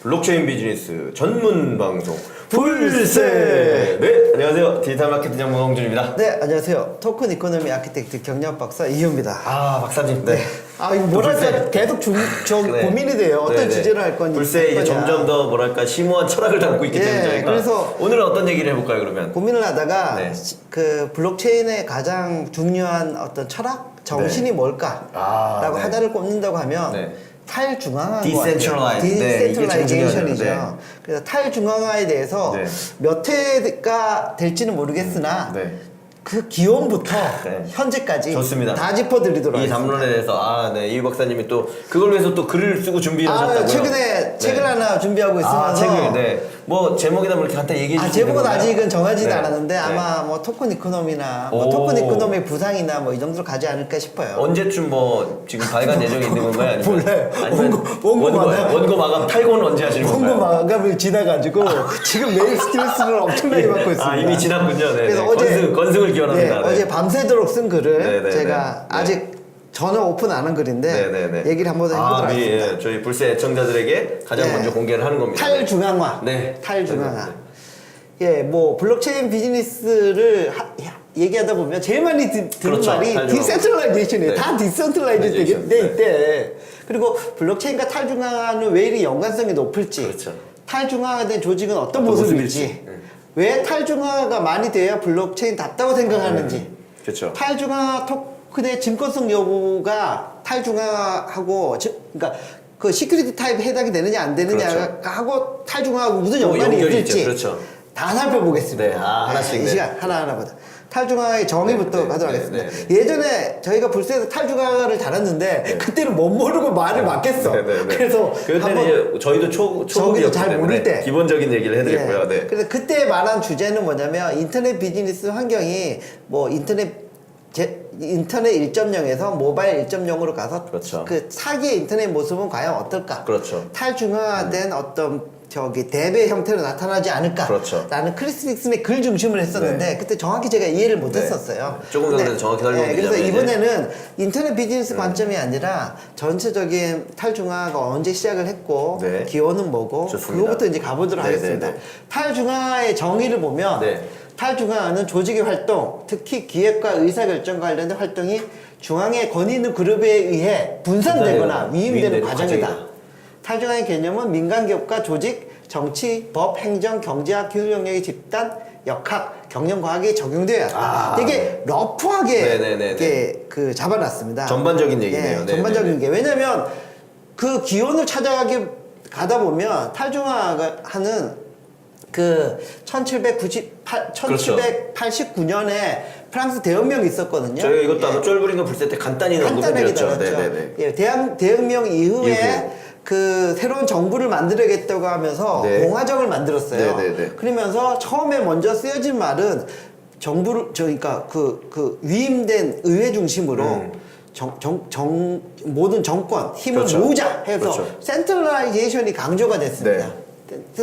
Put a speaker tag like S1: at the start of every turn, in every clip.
S1: 블록체인 비즈니스 전문 방송 불세. 네, 안녕하세요. 디지털 마케팅 전문 홍준입니다.
S2: 네, 안녕하세요. 토큰 이코노미 아키텍트 경력 박사 이효입니다.
S1: 아, 박사님. 네.
S2: 아, 이거 뭐랄까 계속
S1: 네.
S2: 고민이 돼요. 어떤
S1: 네, 네.
S2: 주제를 할 건지.
S1: 불세 이제 점점 더 뭐랄까 심오한 철학을 담고 있기
S2: 예,
S1: 때문에 저희가
S2: 그래서
S1: 오늘은 어떤 얘기를 해볼까요, 그러면?
S2: 고민을 하다가
S1: 네.
S2: 그 블록체인의 가장 중요한 어떤 철학, 정신이 뭘까라고
S1: 아, 네.
S2: 하나를 꼽는다고 하면
S1: 네.
S2: 탈중앙화인
S1: Decentralized.
S2: 것 같아요.
S1: 네, 이게 제일
S2: 디센트럴라이제이션이죠.
S1: 중요하죠.
S2: 그래서 탈중앙화에 대해서
S1: 네.
S2: 몇 회가 될지는 모르겠으나
S1: 네.
S2: 그 기원부터
S1: 네.
S2: 현재까지
S1: 좋습니다.
S2: 다 짚어드리도록
S1: 이
S2: 하겠습니다.
S1: 담론에 대해서 네, 이 박사님이 또 그걸 위해서 또 글을 쓰고 준비를 하셨다고요?
S2: 최근에
S1: 네.
S2: 책을 하나 준비하고 있으면서
S1: 책을, 네. 뭐 제목이나 뭐 이렇게 간단히 얘기해 주시면
S2: 제목은 아직은 정하지도
S1: 네.
S2: 않았는데
S1: 네.
S2: 아마 뭐 토큰 이코노미나 뭐
S1: 오.
S2: 토큰 이코노미 부상이나 뭐 이 정도로 가지 않을까 싶어요.
S1: 언제쯤 뭐 지금 발간 예정이 있는 건가요? 아니면
S2: 몰라요.
S1: 아니면
S2: 원고 마감.
S1: 원고 마감 탈고는 언제 하시는
S2: 원고
S1: 건가요?
S2: 마감을 지나가지고 지금 매일 스트레스를 엄청나게 받고 있습니다.
S1: 아, 이미 지났군요. 네.
S2: 그래서
S1: 네.
S2: 어제
S1: 건승을 기원합니다.
S2: 네, 어제 밤새도록 쓴 글을
S1: 네, 네,
S2: 제가
S1: 네.
S2: 아직 전혀 오픈 안 한 글인데
S1: 네, 네, 네.
S2: 얘기를 한번 해보도록 하겠습니다.
S1: 예, 저희 불새 애청자들에게 가장
S2: 네.
S1: 먼저 공개를 하는 겁니다.
S2: 탈중앙화.
S1: 네.
S2: 탈중앙화.
S1: 네,
S2: 예, 뭐 블록체인 비즈니스를 얘기하다 보면 제일 많이 듣는
S1: 그렇죠.
S2: 말이
S1: 탈중앙화.
S2: 디센트럴라이제이션이에요.
S1: 네.
S2: 다 디센트럴라이즈
S1: 디센트럴라이제이션.
S2: 돼 있대. 그리고 블록체인과 탈중앙화는 왜 이리 연관성이 높을지,
S1: 그렇죠.
S2: 탈중앙화된 조직은 어떤 모습일지,
S1: 네.
S2: 왜 탈중앙화가 많이 돼야 블록체인답다고 생각하는지,
S1: 그렇죠.
S2: 탈중앙화 토큰의 증권성 여부가 탈중앙화하고 그러니까 그 시큐리티 타입에 해당이 되느냐 안 되느냐
S1: 그렇죠.
S2: 하고 탈중앙하고 무슨 연관이
S1: 연결이
S2: 있을지
S1: 있죠. 그렇죠.
S2: 다 살펴보겠습니다.
S1: 네, 하나씩,
S2: 이
S1: 네.
S2: 시간 하나하나마다 탈중앙의 정의부터
S1: 네,
S2: 가도록
S1: 네,
S2: 하겠습니다.
S1: 네,
S2: 예전에 저희가 불새에서 탈중앙을 달았는데 그때는 못 모르고 말을 막겠어.
S1: 네, 네, 네.
S2: 그래서
S1: 그때는
S2: 한번
S1: 이제 저희도
S2: 저기도
S1: 초보기였기
S2: 잘
S1: 때문에
S2: 모를 때.
S1: 기본적인 얘기를 해드렸고요. 네.
S2: 그래서 그때 말한 주제는 뭐냐면 인터넷 비즈니스 환경이 뭐 인터넷 1.0에서 모바일 1.0으로 가서
S1: 그렇죠.
S2: 그 차기의 인터넷 모습은 과연 어떨까?
S1: 그렇죠.
S2: 탈중앙화된 어떤 대배 형태로 나타나지 않을까?
S1: 그렇죠.
S2: 라는 크리스 닉슨의 글 중심을 했었는데
S1: 네.
S2: 그때 정확히 제가 이해를
S1: 네.
S2: 못했었어요.
S1: 조금 더
S2: 근데,
S1: 그래서 정확히 설명드리자면
S2: 그래서
S1: 이제
S2: 이번에는 인터넷 비즈니스 관점이 아니라 전체적인 탈중앙화가 언제 시작을 했고
S1: 네.
S2: 기원은 뭐고
S1: 좋습니다.
S2: 그거부터 이제 가보도록
S1: 네,
S2: 하겠습니다.
S1: 네, 네.
S2: 탈중앙화의 정의를 보면
S1: 네.
S2: 탈중앙화는 조직의 활동, 특히 기획과 의사결정과 관련된 활동이 중앙의 권위 있는 그룹에 의해 분산되거나 위임되는 과정이다. 탈중앙의 개념은 민간기업과 조직, 정치, 법, 행정, 경제학, 기술 영역의 집단, 역학, 경영과학에 적용되어야 되게 러프하게
S1: 네네네네.
S2: 이렇게 그 잡아놨습니다.
S1: 전반적인 얘기네요.
S2: 예, 전반적인
S1: 네네네.
S2: 게 왜냐면 그 기원을 찾아가기 가다 보면 탈중앙화가 하는 그 1789년에 프랑스 대혁명이 있었거든요.
S1: 저희가 이것도
S2: 예.
S1: 아마 쫄부린과 불새 때 간단히
S2: 간단하게
S1: 언급해드렸죠.
S2: 달았죠.
S1: 네네네.
S2: 예, 대혁명 이후에
S1: 이후에.
S2: 그 새로운 정부를 만들어야겠다고 하면서
S1: 네.
S2: 공화정을 만들었어요.
S1: 네네네.
S2: 그러면서 처음에 먼저 쓰여진 말은 정부를 그러니까 그 위임된 의회 중심으로 모든 정권 힘을
S1: 그렇죠.
S2: 모으자 해서
S1: 그렇죠.
S2: 센트럴라이제이션이 강조가 됐습니다.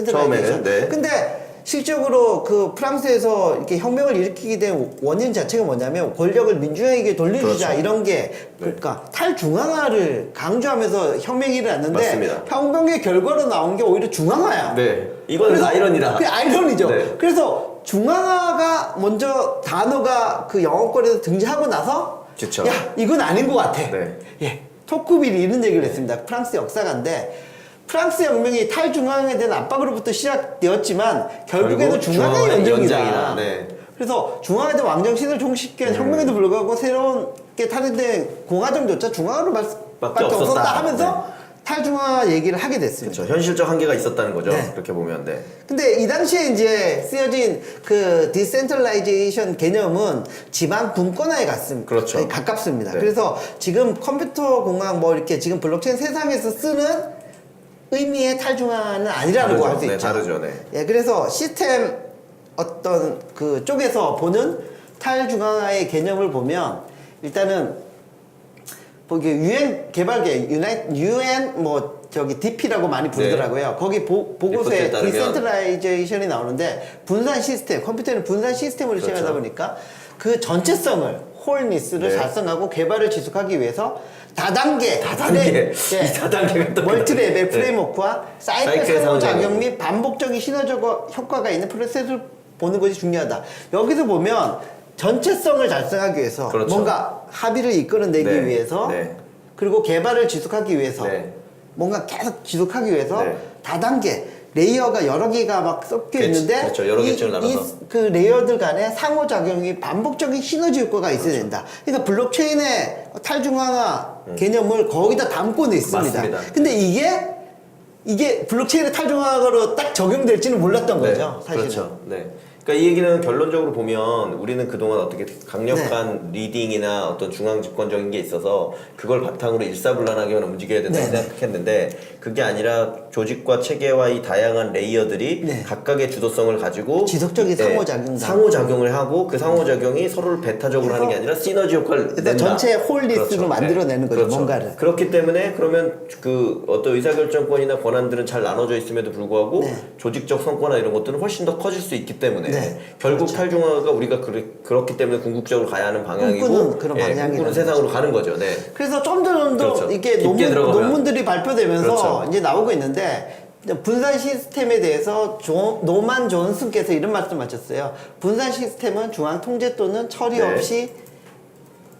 S1: 처음에는, 네.
S2: 근데 실적으로 그 프랑스에서 이렇게 혁명을 일으키게 된 원인 자체가 뭐냐면 권력을 민주화에게 돌려주자
S1: 그렇죠.
S2: 이런 게 그러니까 탈중앙화를 강조하면서 혁명이 일어났는데
S1: 맞습니다.
S2: 혁명의 결과로 나온 게 오히려 중앙화야.
S1: 네. 이건
S2: 그래서
S1: 아이러니다.
S2: 그게 아이러니죠.
S1: 네.
S2: 그래서 중앙화가 먼저 단어가 그 영어권에서 등장하고 나서
S1: 그쵸.
S2: 야 이건 아닌 것 같아.
S1: 네.
S2: 예, 토쿠빌이 이런 얘기를 했습니다. 프랑스 역사가인데 프랑스 혁명이 탈중앙에 대한 압박으로부터 시작되었지만 결국에는 중앙의 연장이다.
S1: 네.
S2: 그래서 중앙에 대한 왕정신을 종식한 혁명에도 불구하고 새롭게 탄생된 공화정조차 중앙으로 밖에 없었다 하면서 탈중앙 얘기를 하게 됐습니다.
S1: 그렇죠. 현실적 한계가 있었다는 거죠.
S2: 네.
S1: 그렇게 보면. 네.
S2: 근데 이 당시에 이제 쓰여진 그 디센트럴라이제이션 개념은 지방 분권화에
S1: 그렇죠.
S2: 가깝습니다.
S1: 네.
S2: 그래서 지금 컴퓨터 공학 뭐 이렇게 지금 블록체인 세상에서 쓰는 의미의 탈중앙은 아니라고 할 수 있죠.
S1: 네, 다르죠. 네.
S2: 예, 그래서 시스템 어떤 그 쪽에서 보는 탈중앙화의 개념을 보면 일단은 거기 유엔 개발계 유엔 뭐 저기 DP라고 많이 부르더라고요. 거기 보고서에
S1: 리포트에 따르면
S2: 디센트라이제이션이 나오는데 분산 시스템, 컴퓨터는 분산 시스템으로 시행하다
S1: 그렇죠.
S2: 보니까 그 전체성을 홀니스를
S1: 네.
S2: 달성하고 개발을 지속하기 위해서 다단계
S1: 다단계. 이 다단계가 또
S2: 멀티 레벨
S1: 네.
S2: 프레임워크와 사이클
S1: 사이클
S2: 상호작용 및 반복적인 시너적 효과가 있는 프로세스를 보는 것이 중요하다. 여기서 보면 전체성을 달성하기 위해서
S1: 그렇죠.
S2: 뭔가 합의를 이끌어내기
S1: 네.
S2: 위해서
S1: 네.
S2: 그리고 개발을 지속하기 위해서
S1: 네.
S2: 뭔가 계속 지속하기 위해서
S1: 네.
S2: 다단계 레이어가 여러 개가 막 섞여 있는데
S1: 그렇죠. 여러 개쯤 나눠서.
S2: 그 레이어들 간의 상호작용이 반복적인 시너지 효과가 있어야
S1: 그렇죠.
S2: 된다. 그러니까 블록체인의 탈중앙화 개념을 거기다 담고는 있습니다.
S1: 맞습니다.
S2: 근데 이게 블록체인의 탈중앙화로 딱 적용될지는 몰랐던
S1: 네.
S2: 거죠. 사실은.
S1: 그렇죠. 네. 그러니까 이 얘기는 결론적으로 보면 우리는 그동안 어떻게 강력한 리딩이나 어떤 중앙 집권적인 게 있어서 그걸 바탕으로 일사불란하게만 움직여야 된다고
S2: 네.
S1: 생각했는데 그게 아니라 조직과 체계와 이 다양한 레이어들이
S2: 네.
S1: 각각의 주도성을 가지고
S2: 지속적인
S1: 네,
S2: 상호작용.
S1: 상호작용을 하고 그 상호작용이 서로를 배타적으로 하는 게 아니라 시너지 효과를
S2: 그래서
S1: 낸다.
S2: 전체 홀리스로 만들어내는 거죠, 뭔가를.
S1: 그렇기 때문에 그러면 그 어떤 의사결정권이나 권한들은 잘 나눠져 있음에도 불구하고
S2: 네.
S1: 조직적 성과나 이런 것들은 훨씬 더 커질 수 있기 때문에
S2: 네.
S1: 결국
S2: 그렇죠.
S1: 탈중화가 우리가 그렇기 때문에 궁극적으로 가야 하는 방향이고
S2: 꿈꾸는 그런
S1: 예,
S2: 방향이라는
S1: 꿈꾸는 세상으로 가는 거죠. 네.
S2: 그래서 좀 더
S1: 그렇죠.
S2: 이게
S1: 깊게 들어가면.
S2: 논문들이 발표되면서
S1: 그렇죠.
S2: 이제 나오고 있는데 분산 시스템에 대해서 노만 존슨께서 이런 말씀하셨어요. 분산 시스템은 중앙 통제 또는 처리
S1: 네.
S2: 없이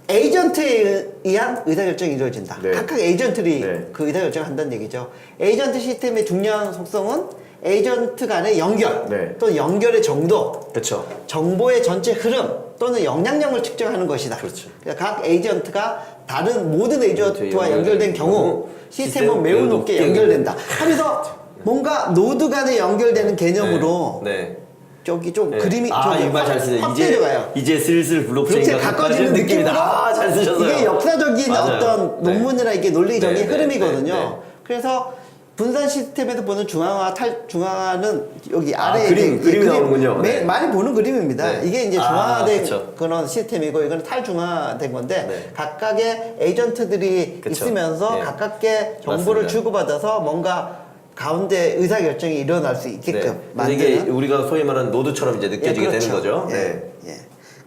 S2: 에이전트에 의한 의사결정이 이루어진다.
S1: 네.
S2: 각각 에이전트들이
S1: 네.
S2: 그 의사결정을 한다는 얘기죠. 에이전트 시스템의 중요한 속성은 에이전트 간의 연결
S1: 네.
S2: 또는 연결의 정도
S1: 그렇죠.
S2: 정보의 전체 흐름 또는 영향력을 측정하는 것이다.
S1: 그렇죠.
S2: 그러니까 각 에이전트가 다른 모든 에이전트와 연결된 경우 시스템은 매우 높게
S1: 높게
S2: 연결된다. 하면서 뭔가 노드 간에 연결되는 개념으로
S1: 네.
S2: 저기 좀
S1: 네.
S2: 그림이
S1: 이 말 잘 쓰세요.
S2: 확대져가요.
S1: 이제 슬슬 블록체인과
S2: 가까워지는 느낌입니다.
S1: 잘 쓰셨어요.
S2: 이게 역사적인
S1: 맞아요.
S2: 어떤
S1: 네.
S2: 논문이나 이게 논리적인
S1: 네, 네,
S2: 흐름이거든요.
S1: 네, 네.
S2: 그래서 분산 시스템에서 보는 중앙화, 탈중앙화는 여기 아래에
S1: 그림이 나오는군요. 네.
S2: 많이 보는 그림입니다.
S1: 네.
S2: 이게 이제 중앙화된
S1: 그쵸.
S2: 그런 시스템이고 이거는 탈중앙화된 건데
S1: 네.
S2: 각각의 에이전트들이
S1: 그쵸.
S2: 있으면서
S1: 네.
S2: 각각의 정보를
S1: 맞습니다.
S2: 주고받아서 뭔가 가운데 의사결정이 일어날 수 있게끔
S1: 네.
S2: 만드는
S1: 이게 우리가 소위 말하는 노드처럼 이제 느껴지게
S2: 그렇죠.
S1: 되는 거죠.
S2: 예,
S1: 네.
S2: 예.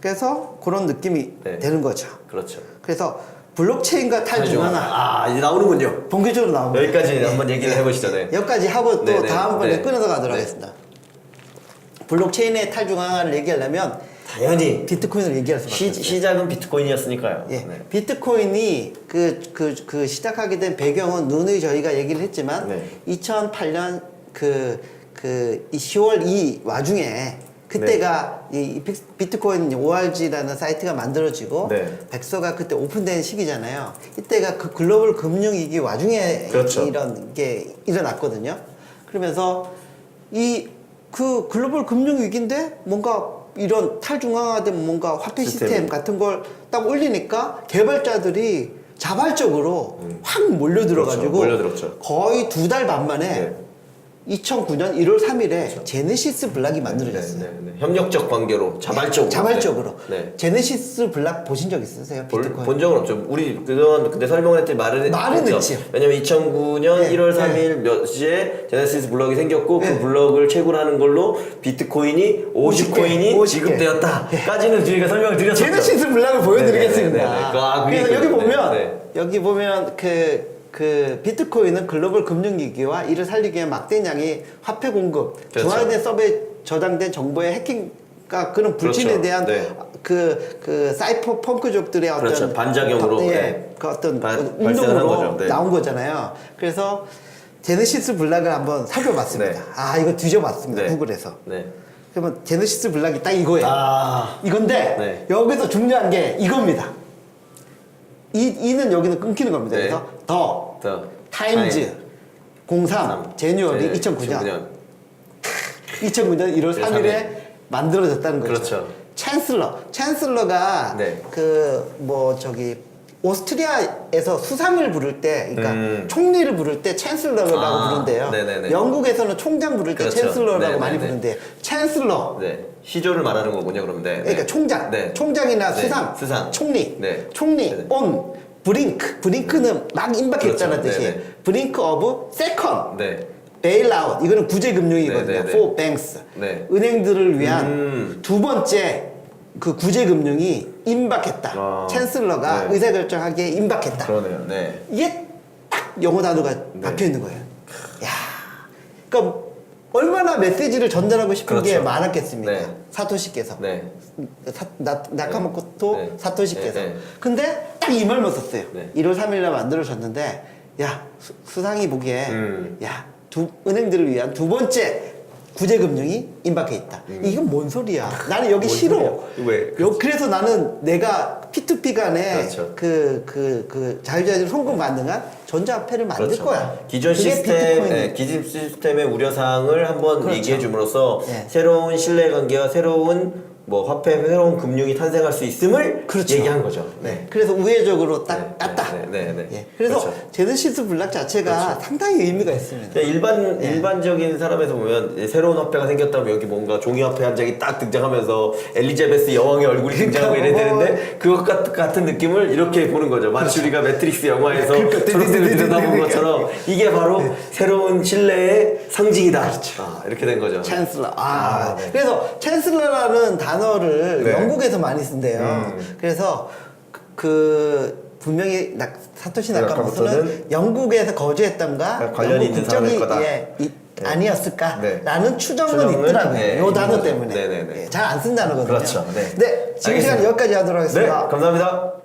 S2: 그래서 그런 느낌이
S1: 네.
S2: 되는 거죠.
S1: 그렇죠.
S2: 그래서 블록체인과 탈중앙화
S1: 이제 나오는군요.
S2: 본격적으로 나옵니다.
S1: 여기까지
S2: 예.
S1: 한번 얘기를 해보시죠. 네.
S2: 여기까지 하고 또
S1: 네, 네,
S2: 다음번에
S1: 네.
S2: 끊어서 가도록
S1: 네.
S2: 하겠습니다. 블록체인의 탈중앙화를 얘기하려면
S1: 당연히
S2: 비트코인을 얘기할 수밖에 없어요.
S1: 시작은 비트코인이었으니까요.
S2: 예,
S1: 네.
S2: 비트코인이 그 시작하게 된 배경은 누누이 저희가 얘기를 했지만
S1: 네.
S2: 2008년 이 10월 이 와중에 그때가 이 비트코인 ORG라는 사이트가 만들어지고
S1: 네.
S2: 백서가 그때 오픈된 시기잖아요. 이때가 그 글로벌 금융위기 와중에
S1: 그렇죠.
S2: 이런 게 일어났거든요. 그러면서 그 글로벌 금융위기인데 뭔가 이런 탈중앙화된 뭔가 화폐 시스템 같은 걸 딱 올리니까 개발자들이 자발적으로 확 몰려들어가지고
S1: 그렇죠. 몰려들었죠.
S2: 거의 2달 반 만에
S1: 네.
S2: 2009년 1월 3일에 제네시스 블락이 만들어졌어요.
S1: 네. 협력적 관계로 자발적으로.
S2: 자발적으로.
S1: 네.
S2: 제네시스 블락 보신 적 있으세요? 비트코인?
S1: 본 적은 없죠. 우리 그동안 그때 설명을 했더니 말은
S2: 했죠.
S1: 왜냐면 2009년
S2: 네,
S1: 1월 3일 몇 시에 제네시스 블럭이 생겼고
S2: 네.
S1: 그 블럭을 채굴하는 걸로 비트코인이 50코인이
S2: 50개.
S1: 지급되었다까지는 저희가 설명을 드렸었죠.
S2: 제네시스 블락을 보여드리겠습니다.
S1: 네, 네, 네, 네.
S2: 그래서 여기 보면
S1: 네.
S2: 여기 보면 그 비트코인은 글로벌 금융위기와 이를 살리기 위한 막대한 양의 화폐 공급,
S1: 그렇죠.
S2: 중앙화된 서버에 저장된 정보의 해킹과 그런 불신에
S1: 그렇죠.
S2: 대한
S1: 네.
S2: 그 사이퍼 펑크족들의 어떤
S1: 그렇죠. 반작용으로, 네.
S2: 그 어떤
S1: 발생한
S2: 운동으로
S1: 거죠. 네.
S2: 나온 거잖아요. 그래서 제네시스 블락을 한번 살펴봤습니다.
S1: 네.
S2: 이거 뒤져봤습니다.
S1: 네.
S2: 구글에서.
S1: 네.
S2: 그러면 제네시스 블락이 딱 이거예요.
S1: 아.
S2: 이건데
S1: 네.
S2: 여기서 중요한 게 이겁니다. 이는 여기는 끊기는 겁니다.
S1: 네.
S2: 그래서 더 타임즈 03 제뉴얼이 2009년 1월 3일에 만들어졌다는 거죠.
S1: 그렇죠.
S2: 챈슬러가
S1: 네.
S2: 오스트리아에서 수상을 부를 때, 그러니까 총리를 부를 때 챈슬러라고 부른대요.
S1: 네네네.
S2: 영국에서는 총장 부를 때
S1: 그렇죠.
S2: 챈슬러라고
S1: 네네네.
S2: 많이 부른대요. 챈슬러.
S1: 네. 시조를 말하는 거군요, 그럼. 네.
S2: 그러니까 총장,
S1: 네.
S2: 총장이나
S1: 네. 수상.
S2: 총리,
S1: 네.
S2: 총리,
S1: 네.
S2: 온, 브링크는 막 임박했다는
S1: 그렇죠.
S2: 뜻이
S1: 네, 네.
S2: 브링크 오브 세컨,
S1: 네.
S2: 베일아웃, 이거는 구제금융이거든요.
S1: 네, 네, 네.
S2: for banks,
S1: 네.
S2: 은행들을 위한 두 번째 그 구제금융이 임박했다.
S1: 아,
S2: 챈슬러가
S1: 네.
S2: 의사결정하기에 임박했다.
S1: 그러네요. 네.
S2: 이게 딱 영어 단어가 박혀 있는 거예요. 야, 그러니까 얼마나 메시지를 전달하고 싶은 게
S1: 그렇죠.
S2: 많았겠습니까?
S1: 네.
S2: 사토시께서.
S1: 네.
S2: 나카모토
S1: 네.
S2: 사토시께서.
S1: 네. 네.
S2: 근데 딱 이 말만 썼어요.
S1: 네.
S2: 1월 3일날 만들어졌는데, 야, 수상이 보기에, 야, 은행들을 위한 두 번째 구제금융이 임박해 있다. 이건 뭔 소리야? 나는 여기
S1: 뭔
S2: 싫어.
S1: 소리야? 왜?
S2: 그래서 나는 내가 P2P 간에
S1: 그렇죠.
S2: 그 자유자재로 송금 가능한 전자화폐를 만들
S1: 그렇죠.
S2: 거야.
S1: 기존
S2: 그게
S1: 시스템,
S2: 비트코인이.
S1: 네, 기존 시스템의 우려사항을 한번
S2: 그렇죠.
S1: 얘기해 줌으로써
S2: 네.
S1: 새로운 신뢰관계와 새로운 뭐 화폐, 새로운 금융이 탄생할 수 있음을
S2: 그렇죠.
S1: 얘기한 거죠.
S2: 네. 그래서 우회적으로 딱
S1: 네,
S2: 땄다.
S1: 네.
S2: 예. 그래서
S1: 그렇죠.
S2: 제네시스 블락 자체가
S1: 그렇죠.
S2: 상당히 의미가 있습니다.
S1: 그냥
S2: 네.
S1: 일반적인 사람에서 보면 새로운 화폐가 생겼다면 여기 뭔가 종이 화폐 한 장이 딱 등장하면서 엘리자베스 여왕의 얼굴이 등장하고 이래야 되는데 그것 같은 느낌을 이렇게 보는 거죠. 마치 우리가 매트릭스 영화에서
S2: 그러니까
S1: 초록색을 들여다본 것처럼 이게 바로 새로운 신뢰의 상징이다.
S2: 그렇죠.
S1: 아, 이렇게 된 거죠.
S2: 챈슬러.
S1: 네.
S2: 그래서 챈슬러라는 단어를
S1: 네.
S2: 영국에서 많이 쓴대요. 그래서 분명히 사토시 나카모토는
S1: 나카모토는
S2: 영국에서 거주했던가
S1: 관련이
S2: 영국
S1: 있는 사람일
S2: 국적이,
S1: 거다.
S2: 네. 아니었을까라는 추정은
S1: 추정은,
S2: 있더라고요.
S1: 네,
S2: 요 단어
S1: 있는 거죠.
S2: 때문에.
S1: 네네네.
S2: 잘 안 쓴 단어거든요.
S1: 그렇죠. 네.
S2: 네, 지금 시간
S1: 알겠습니다.
S2: 여기까지 하도록
S1: 네,
S2: 하겠습니다.
S1: 감사합니다.